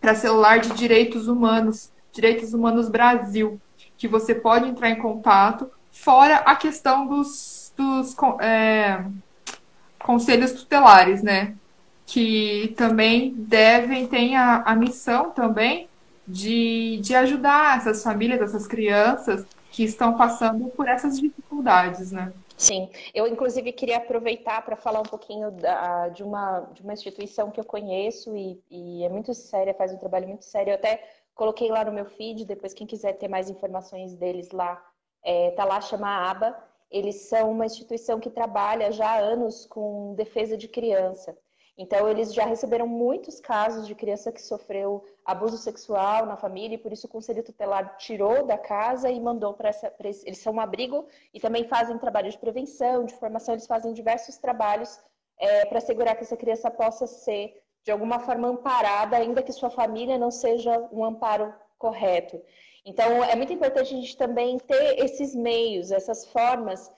para celular de Direitos Humanos Brasil, que você pode entrar em contato, fora a questão dos conselhos tutelares, né? Que também têm a missão também de ajudar essas famílias, essas crianças que estão passando por essas dificuldades, né? Sim, eu inclusive queria aproveitar para falar um pouquinho de uma instituição que eu conheço e é muito séria, faz um trabalho muito sério. Eu até coloquei lá no meu feed, depois quem quiser ter mais informações deles lá, tá lá, chama ABA. Eles são uma instituição que trabalha já há anos com defesa de criança. Então, eles já receberam muitos casos de criança que sofreu abuso sexual na família e por isso o Conselho Tutelar tirou da casa e mandou para eles são um abrigo e também fazem trabalho de prevenção, de formação, eles fazem diversos trabalhos para assegurar que essa criança possa ser, de alguma forma, amparada, ainda que sua família não seja um amparo correto. Então, é muito importante a gente também ter esses meios, essas formas,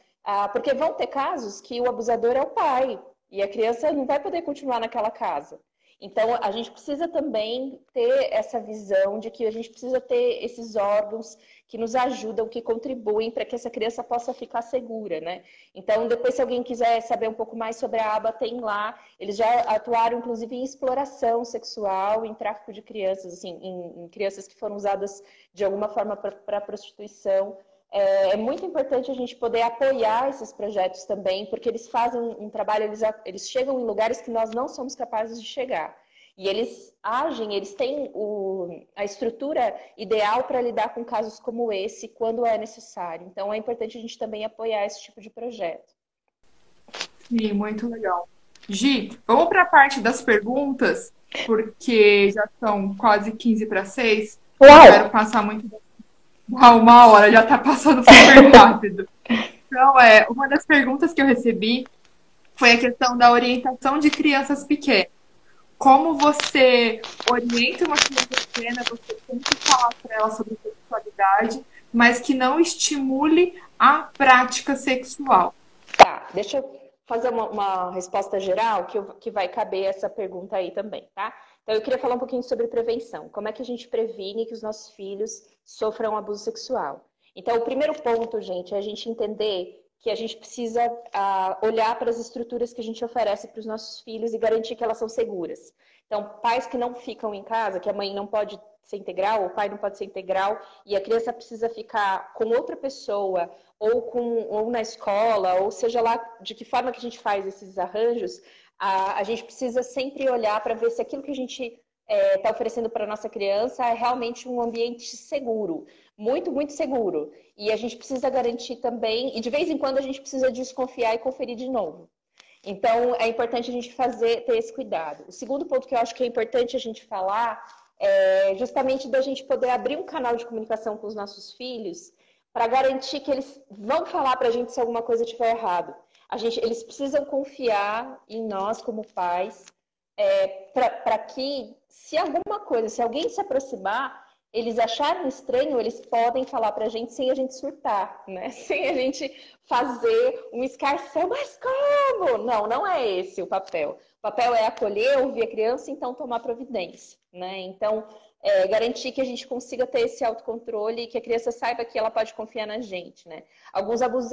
porque vão ter casos que o abusador é o pai, e a criança não vai poder continuar naquela casa. Então, a gente precisa também ter essa visão de que a gente precisa ter esses órgãos que nos ajudam, que contribuem para que essa criança possa ficar segura, né? Então, depois, se alguém quiser saber um pouco mais sobre a ABA, tem lá. Eles já atuaram, inclusive, em exploração sexual, em tráfico de crianças, assim, em crianças que foram usadas de alguma forma para prostituição. É muito importante a gente poder apoiar esses projetos também, porque eles fazem um trabalho, eles chegam em lugares que nós não somos capazes de chegar. E eles agem, eles têm a estrutura ideal para lidar com casos como esse, quando é necessário. Então, é importante a gente também apoiar esse tipo de projeto. Sim, muito legal. Gi, vamos para a parte das perguntas, porque já são quase 15 para 6. Não Uau! quero passar muito. Ah, 1 hora, já está passando super rápido. Então, uma das perguntas que eu recebi foi a questão da orientação de crianças pequenas. Como você orienta uma criança pequena, você tem que falar para ela sobre sexualidade, mas que não estimule a prática sexual. Tá, deixa eu fazer uma resposta geral que vai caber essa pergunta aí também, tá? Então, eu queria falar um pouquinho sobre prevenção. Como é que a gente previne que os nossos filhos sofram abuso sexual? Então, o primeiro ponto, gente, é a gente entender que a gente precisa olhar para as estruturas que a gente oferece para os nossos filhos e garantir que elas são seguras. Então, pais que não ficam em casa, que a mãe não pode ser integral, o pai não pode ser integral, e a criança precisa ficar com outra pessoa, ou na escola, ou seja lá de que forma que a gente faz esses arranjos, a gente precisa sempre olhar para ver se aquilo que a gente está oferecendo para a nossa criança é realmente um ambiente seguro, muito, muito seguro. E a gente precisa garantir também, e de vez em quando a gente precisa desconfiar e conferir de novo. Então, é importante a gente ter esse cuidado. O segundo ponto que eu acho que é importante a gente falar é justamente da gente poder abrir um canal de comunicação com os nossos filhos para garantir que eles vão falar para a gente se alguma coisa estiver errado. Eles precisam confiar em nós como pais para que, se alguém se aproximar, eles acharem estranho, eles podem falar pra gente sem a gente surtar, né? Sem a gente fazer um escarcéu, mas como? Não, não é esse o papel. O papel é acolher, ouvir a criança e então tomar providência, né? Então, garantir que a gente consiga ter esse autocontrole e que a criança saiba que ela pode confiar na gente, né? Alguns abusos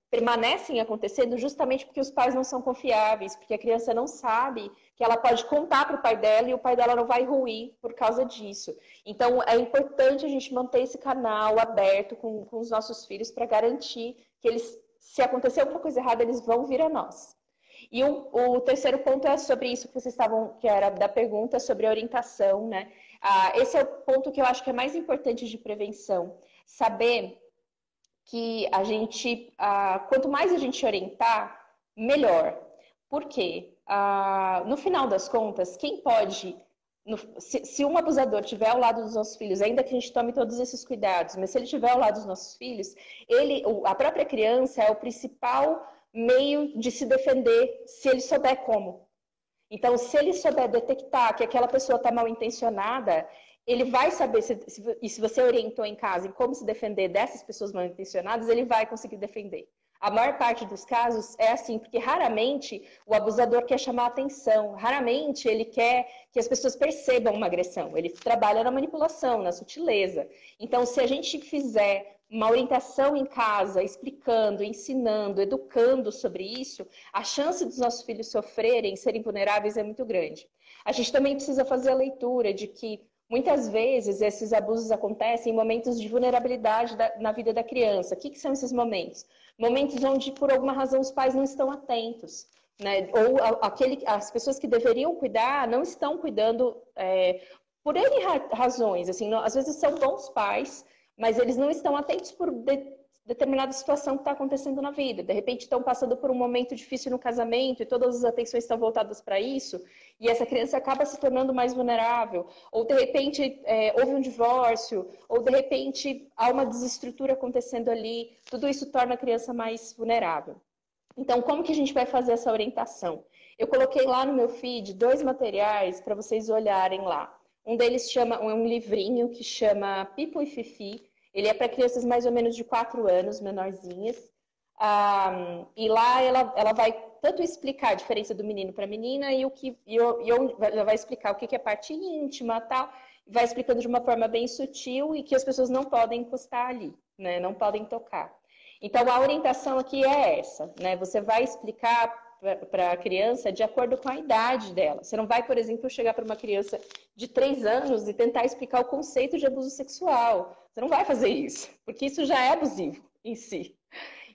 permanecem acontecendo justamente porque os pais não são confiáveis, porque a criança não sabe que ela pode contar para o pai dela e o pai dela não vai ruir por causa disso. Então, é importante a gente manter esse canal aberto com os nossos filhos para garantir que se acontecer alguma coisa errada, eles vão vir a nós. E o terceiro ponto é sobre isso que era da pergunta sobre a orientação, né? Esse é o ponto que eu acho que é mais importante de prevenção. Saber que quanto mais a gente orientar, melhor. Por quê? No final das contas, quem pode... Se um abusador estiver ao lado dos nossos filhos, ainda que a gente tome todos esses cuidados, mas se ele estiver ao lado dos nossos filhos, a própria criança é o principal meio de se defender, se ele souber como. Então, se ele souber detectar que aquela pessoa está mal intencionada, ele vai saber, se você orientou em casa em como se defender dessas pessoas mal intencionadas, ele vai conseguir defender. A maior parte dos casos é assim, porque raramente o abusador quer chamar a atenção, raramente ele quer que as pessoas percebam uma agressão, ele trabalha na manipulação, na sutileza. Então, se a gente fizer uma orientação em casa, explicando, ensinando, educando sobre isso, a chance dos nossos filhos sofrerem, serem vulneráveis é muito grande. A gente também precisa fazer a leitura de que muitas vezes esses abusos acontecem em momentos de vulnerabilidade na vida da criança. O que são esses momentos? Momentos onde, por alguma razão, os pais não estão atentos, né? Ou as pessoas que deveriam cuidar não estão cuidando por N razões. Assim, às vezes são bons pais, mas eles não estão atentos por determinada situação que está acontecendo na vida. De repente estão passando por um momento difícil no casamento e todas as atenções estão voltadas para isso, e essa criança acaba se tornando mais vulnerável. Ou de repente houve um divórcio, ou de repente há uma desestrutura acontecendo ali. Tudo isso torna a criança mais vulnerável. Então, como que a gente vai fazer essa orientação? Eu coloquei lá no meu feed 2 materiais para vocês olharem lá. Um deles é um livrinho que chama Pipo e Fifi. Ele é para crianças mais ou menos de 4 anos, menorzinhas. E lá ela vai tanto explicar a diferença do menino para a menina ela vai explicar o que é parte íntima e tal. Vai explicando de uma forma bem sutil e que as pessoas não podem encostar ali, né? Não podem tocar. Então, a orientação aqui é essa, né? Você vai explicar para a criança de acordo com a idade dela. Você não vai, por exemplo, chegar para uma criança de 3 anos e tentar explicar o conceito de abuso sexual. Você não vai fazer isso, porque isso já é abusivo em si.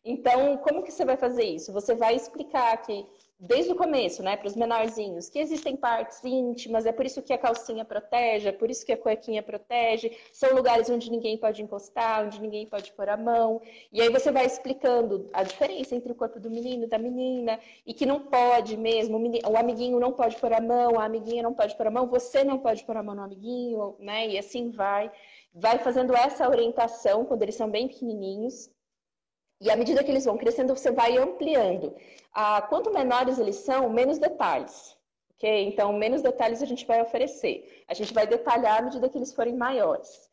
Então, como que você vai fazer isso? Você vai explicar que desde o começo, né, para os menorzinhos, que existem partes íntimas, é por isso que a calcinha protege, é por isso que a cuequinha protege, são lugares onde ninguém pode encostar, onde ninguém pode pôr a mão. E aí você vai explicando a diferença entre o corpo do menino e da menina, e que não pode mesmo, o amiguinho não pode pôr a mão, a amiguinha não pode pôr a mão, você não pode pôr a mão no amiguinho, né? E assim vai. Vai fazendo essa orientação quando eles são bem pequenininhos. E à medida que eles vão crescendo, você vai ampliando. Quanto menores eles são, menos detalhes. Okay? Então, menos detalhes a gente vai oferecer. A gente vai detalhar à medida que eles forem maiores.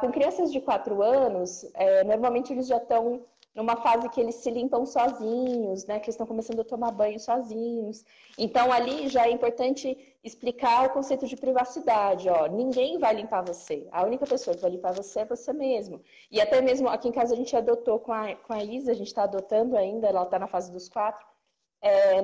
Com crianças de 4 anos, normalmente eles já estão numa fase que eles se limpam sozinhos, né? Que eles estão começando a tomar banho sozinhos. Então, ali já é importante explicar o conceito de privacidade. Ó, ninguém vai limpar você. A única pessoa que vai limpar você é você mesmo. E até mesmo aqui em casa a gente adotou com a Isa, a gente está adotando ainda, ela está na fase dos 4.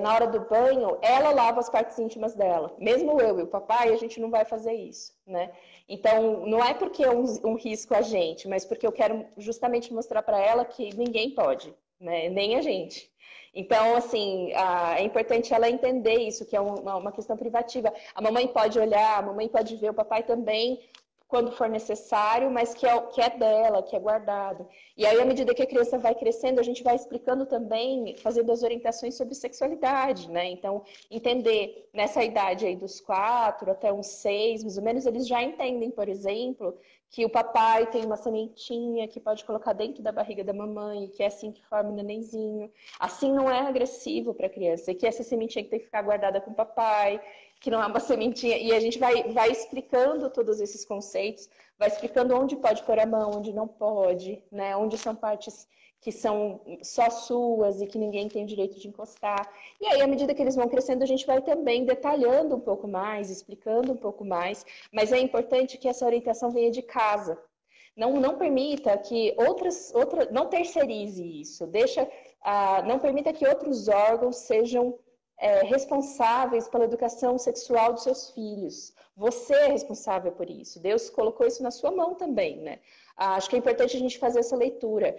Na hora do banho, ela lava as partes íntimas dela. Mesmo eu e o papai, a gente não vai fazer isso, né? Então, não é porque é um risco a gente, mas porque eu quero justamente mostrar para ela que ninguém pode, né? Nem a gente. Então, assim, é importante ela entender isso, que é uma questão privativa. A mamãe pode olhar, a mamãe pode ver, o papai também, quando for necessário, mas que é dela, que é guardado. E aí, à medida que a criança vai crescendo, a gente vai explicando também, fazendo as orientações sobre sexualidade, né? Então, entender, nessa idade aí dos 4 até uns 6, mais ou menos, eles já entendem, por exemplo, que o papai tem uma sementinha que pode colocar dentro da barriga da mamãe, que é assim que forma o nenenzinho. Assim não é agressivo para a criança, e que essa sementinha que tem que ficar guardada com o papai, que não é uma sementinha, e a gente vai explicando todos esses conceitos, vai explicando onde pode pôr a mão, onde não pode, né? Onde são partes que são só suas e que ninguém tem o direito de encostar. E aí, à medida que eles vão crescendo, a gente vai também detalhando um pouco mais, explicando um pouco mais, mas é importante que essa orientação venha de casa. Não permita que não terceirize isso, não permita que outros órgãos sejam responsáveis pela educação sexual dos seus filhos. Você é responsável por isso. Deus colocou isso na sua mão também, né? Acho que é importante a gente fazer essa leitura.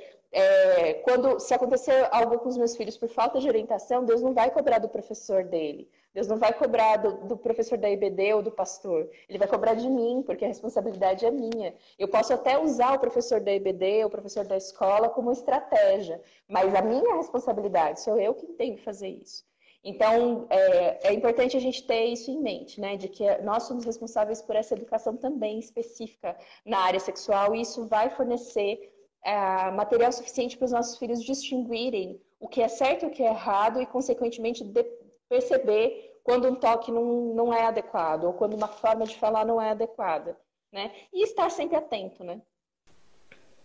Se acontecer algo com os meus filhos por falta de orientação, Deus não vai cobrar do professor dele. Deus não vai cobrar do professor da IBD ou do pastor. Ele vai cobrar de mim, porque a responsabilidade é minha. Eu posso até usar o professor da IBD, o professor da escola como estratégia, mas a minha responsabilidade, sou eu que tenho que fazer isso. Então, é importante a gente ter isso em mente, né? De que nós somos responsáveis por essa educação também específica na área sexual, e isso vai fornecer material suficiente para os nossos filhos distinguirem o que é certo e o que é errado e, consequentemente, perceber quando um toque não é adequado ou quando uma forma de falar não é adequada, né? E estar sempre atento, né?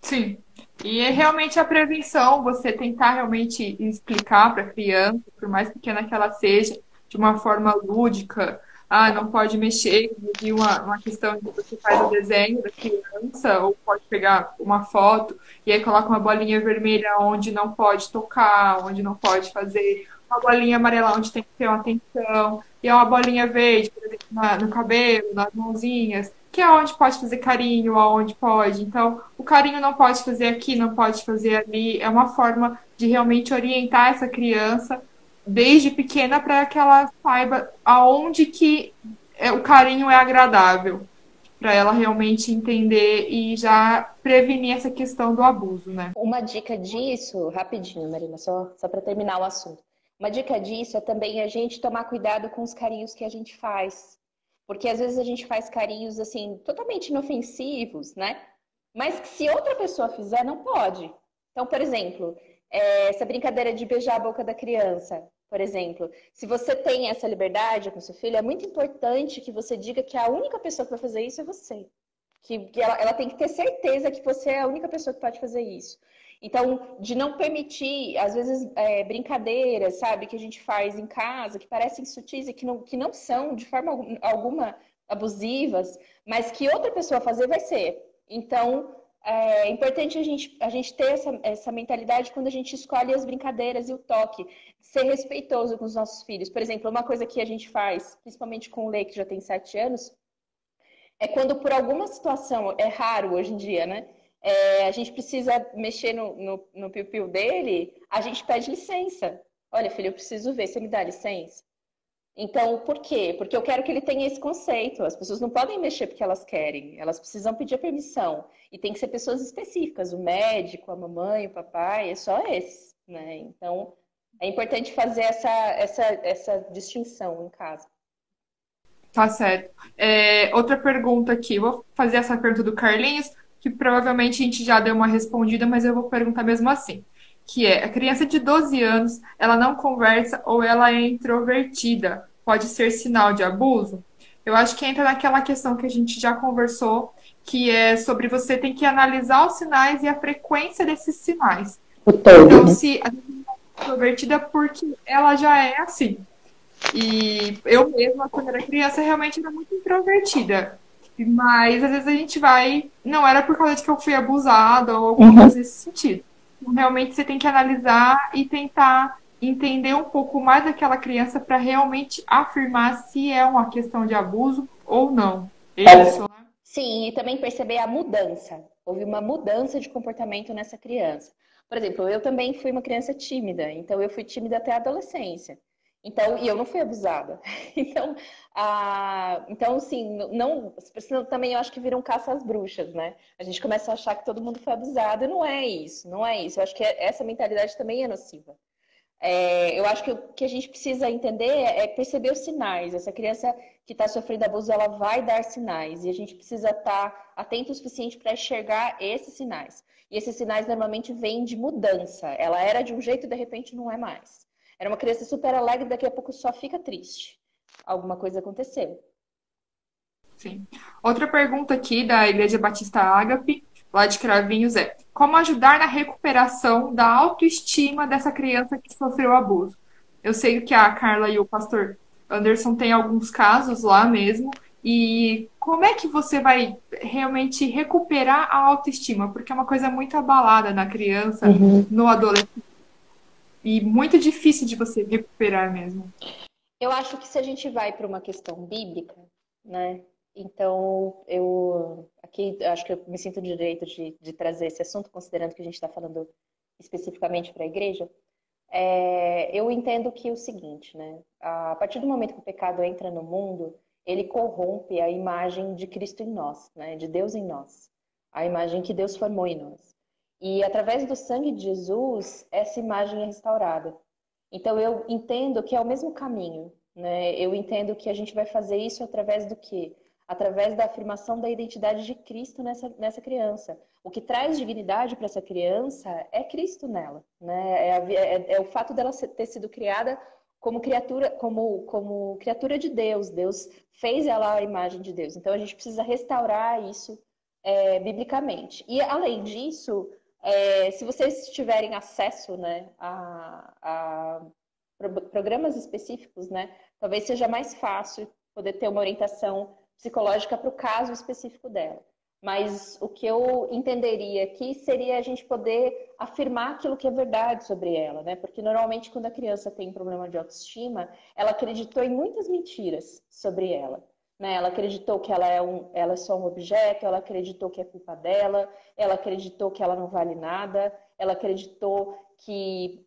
Sim. E é realmente a prevenção, você tentar realmente explicar para a criança, por mais pequena que ela seja, de uma forma lúdica. Não pode mexer, e uma questão de você faz o desenho da criança, ou pode pegar uma foto e aí coloca uma bolinha vermelha onde não pode tocar, onde não pode fazer, uma bolinha amarela onde tem que ter uma atenção, e é uma bolinha verde, por exemplo, no cabelo, nas mãozinhas, que é onde pode fazer carinho, aonde pode. Então, o carinho não pode fazer aqui, não pode fazer ali. É uma forma de realmente orientar essa criança desde pequena para que ela saiba aonde que o carinho é agradável, para ela realmente entender e já prevenir essa questão do abuso, né? Uma dica disso, rapidinho, Marina, só para terminar o assunto. Uma dica disso é também a gente tomar cuidado com os carinhos que a gente faz. Porque às vezes a gente faz carinhos assim, totalmente inofensivos, né? Mas que se outra pessoa fizer, não pode. Então, por exemplo, essa brincadeira de beijar a boca da criança, por exemplo, se você tem essa liberdade com seu filho, é muito importante que você diga que a única pessoa que vai fazer isso é você. Que ela tem que ter certeza que você é a única pessoa que pode fazer isso. Então, de não permitir, às vezes, brincadeiras, sabe, que a gente faz em casa, que parecem sutis e que não são, de forma alguma, abusivas, mas que outra pessoa fazer vai ser. Então, é importante a gente ter essa mentalidade quando a gente escolhe as brincadeiras e o toque. Ser respeitoso com os nossos filhos. Por exemplo, uma coisa que a gente faz, principalmente com o Lê, que já tem 7 anos, é quando por alguma situação, é raro hoje em dia, né? A gente precisa mexer no piu-piu dele, a gente pede licença. Olha, filho, eu preciso ver, você me dá licença? Então, por quê? Porque eu quero que ele tenha esse conceito. As pessoas não podem mexer porque elas querem, elas precisam pedir permissão. E tem que ser pessoas específicas, o médico, a mamãe, o papai, é só esses, né? Então, é importante fazer essa distinção em casa. Tá certo. Outra pergunta aqui. Eu vou fazer essa pergunta do Carlinhos, que provavelmente a gente já deu uma respondida, mas eu vou perguntar mesmo assim. Que é, a criança de 12 anos, ela não conversa ou ela é introvertida. Pode ser sinal de abuso? Eu acho que entra naquela questão que a gente já conversou, que é sobre você ter que analisar os sinais e a frequência desses sinais. O todo, Então, né? se a criança é introvertida, porque ela já é assim. E eu mesma, quando era criança, realmente era muito introvertida. Mas às vezes a gente vai. Não era por causa de que eu fui abusada ou alguma Uhum. coisa nesse sentido. Então, realmente você tem que analisar e tentar entender um pouco mais daquela criança para realmente afirmar se é uma questão de abuso ou não. É isso, né? Sim, e também perceber a mudança. Houve uma mudança de comportamento nessa criança. Por exemplo, eu também fui uma criança tímida, então eu fui tímida até a adolescência. Então, e eu não fui abusada. Então, assim, não, senão também eu acho que viram caça às bruxas, né? A gente começa a achar que todo mundo foi abusado, e não é isso, não é isso. Eu acho que essa mentalidade também é nociva. Eu acho que o que a gente precisa entender é perceber os sinais. Essa criança que está sofrendo abuso, ela vai dar sinais. E a gente precisa estar atento o suficiente para enxergar esses sinais. E esses sinais normalmente vêm de mudança. Ela era de um jeito e de repente não é mais. Era uma criança super alegre, daqui a pouco só fica triste. Alguma coisa aconteceu. Sim. Outra pergunta aqui da Igreja Batista Ágape, lá de Cravinhos, é: como ajudar na recuperação da autoestima dessa criança que sofreu abuso? Eu sei que a Carla e o pastor Anderson têm alguns casos lá mesmo. E como é que você vai realmente recuperar a autoestima? Porque é uma coisa muito abalada na criança, Uhum. no adolescente, e muito difícil de você recuperar mesmo. Eu acho que se a gente vai para uma questão bíblica, né? Então, eu aqui acho que eu me sinto no direito de trazer esse assunto, considerando que a gente está falando especificamente para a igreja. Eu entendo que é o seguinte, né? A partir do momento que o pecado entra no mundo, ele corrompe a imagem de Cristo em nós, né? De Deus em nós, a imagem que Deus formou em nós. E através do sangue de Jesus, essa imagem é restaurada. Então eu entendo que é o mesmo caminho, né? Eu entendo que a gente vai fazer isso através do quê? Através da afirmação da identidade de Cristo nessa criança. O que traz dignidade para essa criança é Cristo nela, né? É o fato dela ter sido criada como criatura, como criatura de Deus. Deus fez ela a imagem de Deus. Então a gente precisa restaurar isso biblicamente. E além disso, se vocês tiverem acesso, né, a programas específicos, né, talvez seja mais fácil poder ter uma orientação psicológica para o caso específico dela. Mas o que eu entenderia aqui seria a gente poder afirmar aquilo que é verdade sobre ela, né? Porque normalmente quando a criança tem um problema de autoestima, ela acreditou em muitas mentiras sobre ela. Né? Ela acreditou que ela é só um objeto, ela acreditou que é culpa dela, ela acreditou que ela não vale nada, ela acreditou que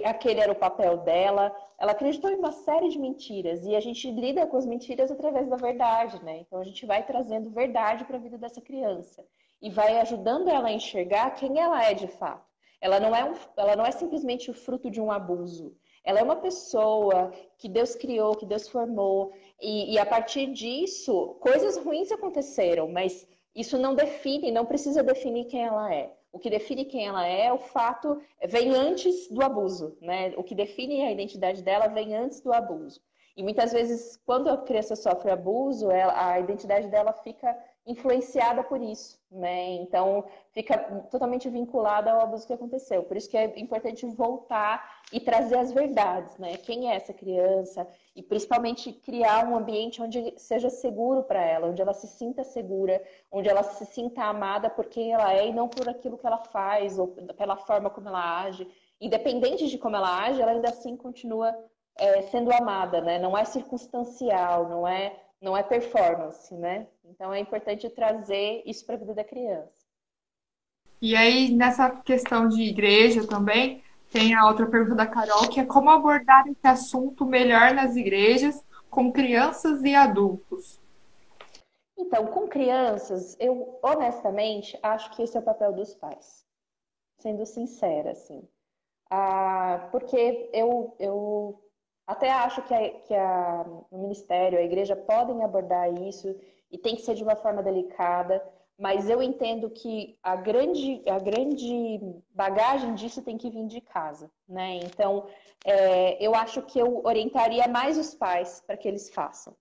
aquele era o papel dela, ela acreditou em uma série de mentiras e a gente lida com as mentiras através da verdade, né? Então a gente vai trazendo verdade para a vida dessa criança e vai ajudando ela a enxergar quem ela é de fato. Ela não é simplesmente o fruto de um abuso. Ela é uma pessoa que Deus criou, que Deus formou, e a partir disso, coisas ruins aconteceram, mas isso não define, não precisa definir quem ela é. O que define quem ela é, o fato vem antes do abuso, né? O que define a identidade dela vem antes do abuso. E muitas vezes, quando a criança sofre abuso, a identidade dela fica influenciada por isso, né? Então, fica totalmente vinculada ao abuso que aconteceu. Por isso que é importante voltar e trazer as verdades, né? Quem é essa criança? E principalmente criar um ambiente onde seja seguro para ela, onde ela se sinta segura, onde ela se sinta amada por quem ela é e não por aquilo que ela faz ou pela forma como ela age. Independente de como ela age, ela ainda assim continua sendo amada, né? Não é circunstancial, não é performance, né? Então é importante trazer isso para a vida da criança. E aí, nessa questão de igreja também, tem a outra pergunta da Carol, que é como abordar esse assunto melhor nas igrejas com crianças e adultos. Então, com crianças, eu honestamente acho que esse é o papel dos pais, sendo sincera, assim. Porque eu até acho o ministério, a igreja podem abordar isso e tem que ser de uma forma delicada, mas eu entendo que a grande bagagem disso tem que vir de casa, né? Então, eu acho que eu orientaria mais os pais para que eles façam.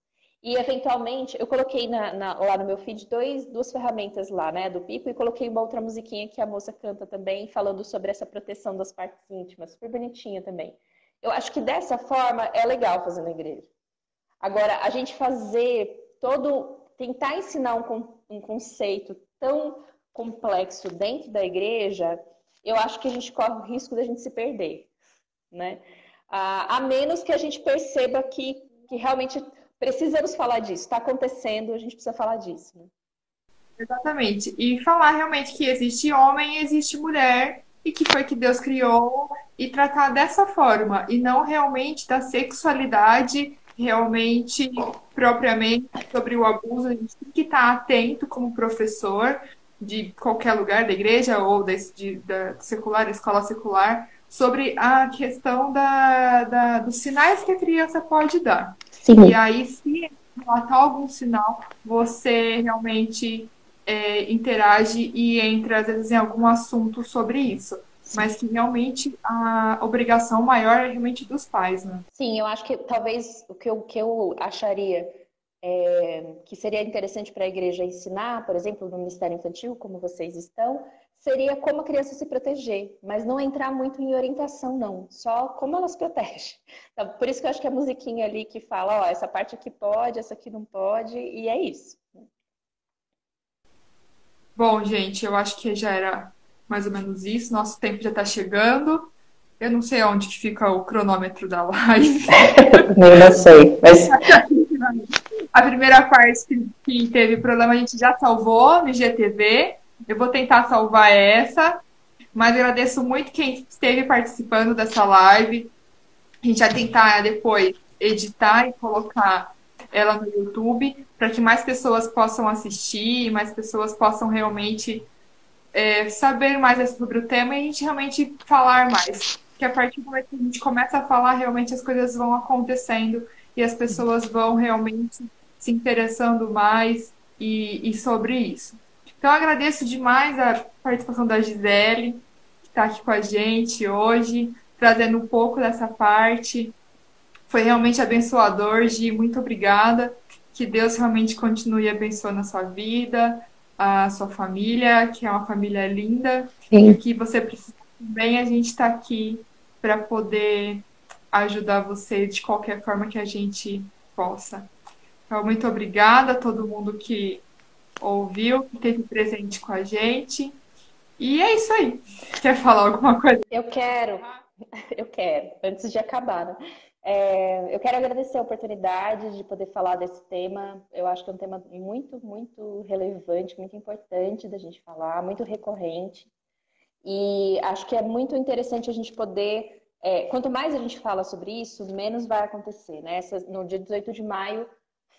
E, eventualmente, eu coloquei lá no meu feed duas ferramentas lá, né, do Pipo, e coloquei uma outra musiquinha que a moça canta também, falando sobre essa proteção das partes íntimas, super bonitinha também. Eu acho que dessa forma é legal fazer na igreja. Agora, a gente tentar ensinar um conceito tão complexo dentro da igreja, eu acho que a gente corre o risco da gente se perder, né? A menos que a gente perceba que realmente precisamos falar disso. Está acontecendo, a gente precisa falar disso, né? Exatamente. E falar realmente que existe homem e existe mulher e que foi que Deus criou e tratar dessa forma e não realmente da sexualidade realmente propriamente sobre o abuso. A gente tem que estar atento como professor de qualquer lugar da igreja ou da secular, escola secular, sobre a questão dos sinais que a criança pode dar. Sim. E aí, se relatar algum sinal, você realmente interage e entra, às vezes, em algum assunto sobre isso. Mas que realmente a obrigação maior é realmente dos pais, né? Sim, eu acho que talvez o que eu acharia que seria interessante para a igreja ensinar, por exemplo, no Ministério Infantil, como vocês estão, seria como a criança se proteger, mas não entrar muito em orientação, não. Só como ela se protege. Então, por isso que eu acho que a musiquinha ali que fala, ó, essa parte aqui pode, essa aqui não pode, e é isso. Bom, gente, eu acho que já era mais ou menos isso. Nosso tempo já está chegando. Eu não sei onde que fica o cronômetro da live. Eu não sei, mas... A primeira parte que teve problema a gente já salvou no IGTV. Eu vou tentar salvar essa. Mas agradeço muito quem esteve participando dessa live. A gente vai tentar depois editar e colocar ela no YouTube para que mais pessoas possam assistir, mais pessoas possam realmente saber mais sobre o tema e a gente realmente falar mais. Porque a partir do momento que a gente começa a falar, realmente as coisas vão acontecendo e as pessoas vão realmente se interessando mais e sobre isso. Então, eu agradeço demais a participação da Gisele, que está aqui com a gente hoje, trazendo um pouco dessa parte. Foi realmente abençoador, Gi, muito obrigada. Que Deus realmente continue abençoando a sua vida, a sua família, que é uma família linda. Sim. E o que você precisa também, a gente está aqui para poder ajudar você de qualquer forma que a gente possa. Então, muito obrigada a todo mundo que ouviu, que esteve presente com a gente. E é isso aí. Quer falar alguma coisa? Eu quero, antes de acabar, né? Eu quero agradecer a oportunidade de poder falar desse tema. Eu acho que é um tema muito, muito relevante, muito importante da gente falar, muito recorrente. E acho que é muito interessante a gente poder... quanto mais a gente fala sobre isso, menos vai acontecer, né? No dia 18 de maio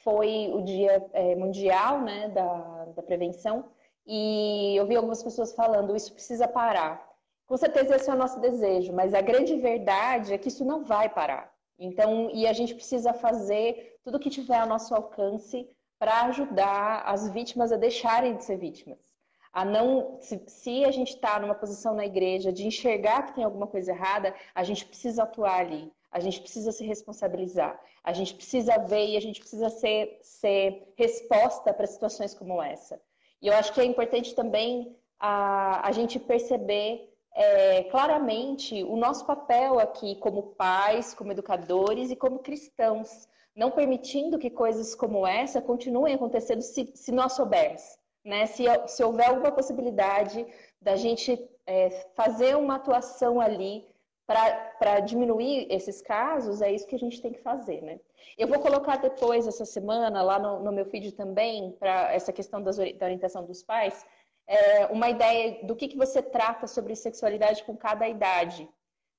foi o Dia Mundial, né, da Prevenção. E eu vi algumas pessoas falando, isso precisa parar. Com certeza esse é o nosso desejo, mas a grande verdade é que isso não vai parar. Então, e a gente precisa fazer tudo o que tiver ao nosso alcance para ajudar as vítimas a deixarem de ser vítimas. Se a gente está numa posição na igreja de enxergar que tem alguma coisa errada, a gente precisa atuar ali, a gente precisa se responsabilizar, a gente precisa ver e a gente precisa ser resposta para situações como essa. E eu acho que é importante também a gente perceber claramente o nosso papel aqui como pais, como educadores e como cristãos, não permitindo que coisas como essa continuem acontecendo se nós soubermos, né? Se houver alguma possibilidade da gente fazer uma atuação ali para diminuir esses casos, é isso que a gente tem que fazer, né? Eu vou colocar depois, essa semana, lá no meu feed também, para essa questão da orientação dos pais, uma ideia do que você trata sobre sexualidade com cada idade.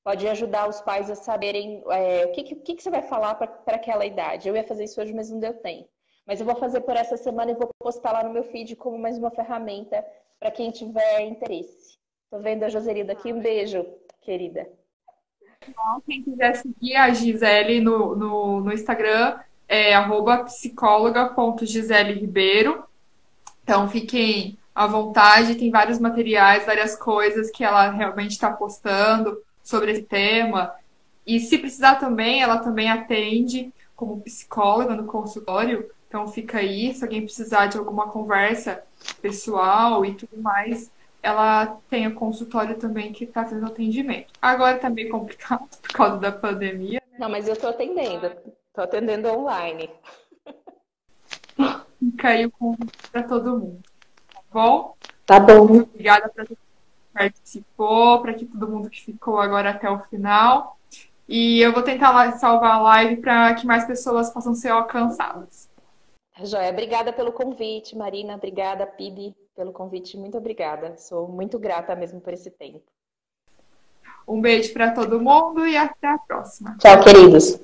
pode ajudar os pais a saberem o que você vai falar para aquela idade. Eu ia fazer isso hoje, mas não deu tempo. Mas eu vou fazer por essa semana e vou postar lá no meu feed como mais uma ferramenta para quem tiver interesse. Tô vendo a Joselida aqui. Um beijo, querida. Então, quem quiser seguir a Gisele no Instagram é @psicóloga.gisele.ribeiro. Então, fiquem à vontade, tem vários materiais, várias coisas que ela realmente está postando sobre esse tema. E se precisar também, ela também atende como psicóloga no consultório. Então, fica aí, se alguém precisar de alguma conversa pessoal e tudo mais, ela tem o consultório também que está fazendo atendimento. Agora tá meio complicado por causa da pandemia. Não, mas eu estou atendendo. Estou atendendo online. Fica aí o convite para todo mundo, tá bom? Tá bom. Muito obrigada para todo mundo que participou, para todo mundo que ficou agora até o final. E eu vou tentar salvar a live para que mais pessoas possam ser alcançadas. Joia, obrigada pelo convite, Marina. Obrigada, Pibi, pelo convite. Muito obrigada. Sou muito grata mesmo por esse tempo. Um beijo para todo mundo e até a próxima. Tchau, queridos.